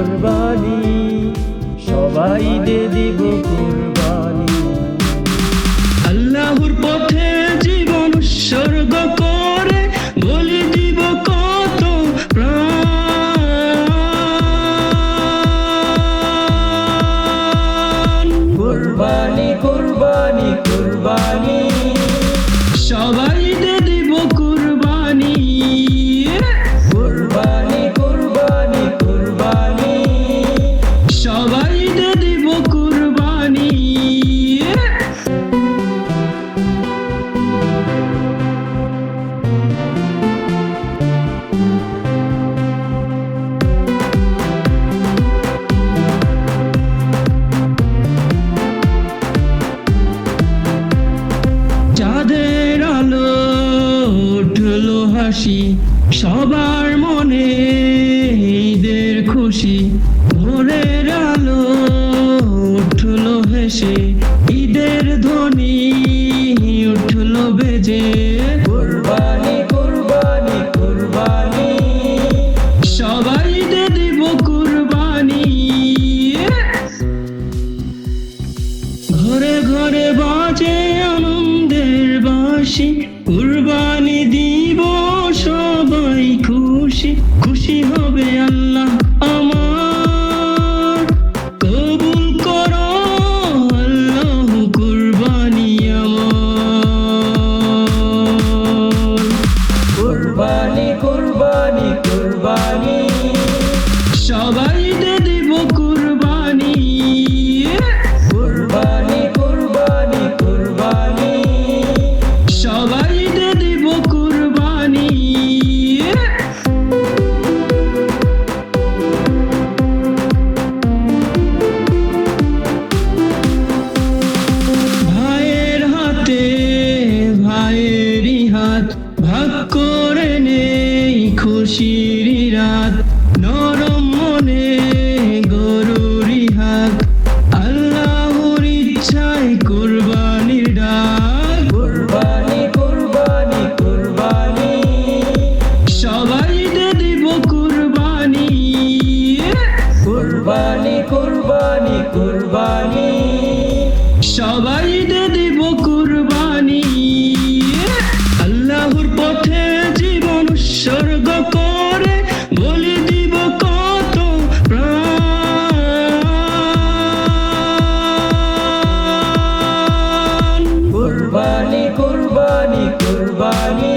কুরবানি, সবাই দিব কুরবানি। আল্লাহর পথে জীবন উৎসর্গ করে বলি দিব কত প্রাণ। কুরবানি কুরবানি কুরবানি, সবাই দিব কুরবানি। কুরবানি কুরবানি কুরবানি, সবাই দিব কুরবানি। চাঁদের আলো উঠলো হাসি, সবার মনে ঈদের খুশি। ভোরের আলো উঠলো হেসে, ঈদের ধ্বনি উঠলো বেজে। কুরবানি কুরবানি কুরবানি, সবাই দিব কুরবানি। ঘরে ঘরে বাজে আনন্দের বাঁশি, কুরবানি দিব সবাই খুশি। খুশি হবে আল্লাহ আমার, কবুল করো আল্লাহ কুরবানি আমার। কুরবানি কুরবানি কুরবানি, সবাই দিব কুরবানি। কুরবানি কুরবানি কুরবানি, সবাই দিব কুরবানি। ভাইয়ের হাতে ভাইয়েরই হাত, ভাগ করে নেই খুশির রাত। নরম মনে গরুরি হাত, আল্লাহর ইচ্ছায় কুরবানির ডাক। কুরবানি কুরবানি কুরবানি, সবাই দিব কুরবানি। কুরবানি কুরবানি কুরবানি, সবাই দিব কুরবানি। আল্লাহর পথে জীবন উৎসর্গ করে বলি দিব কত প্রাণ। কুরবানি কুরবানি কুরবানি,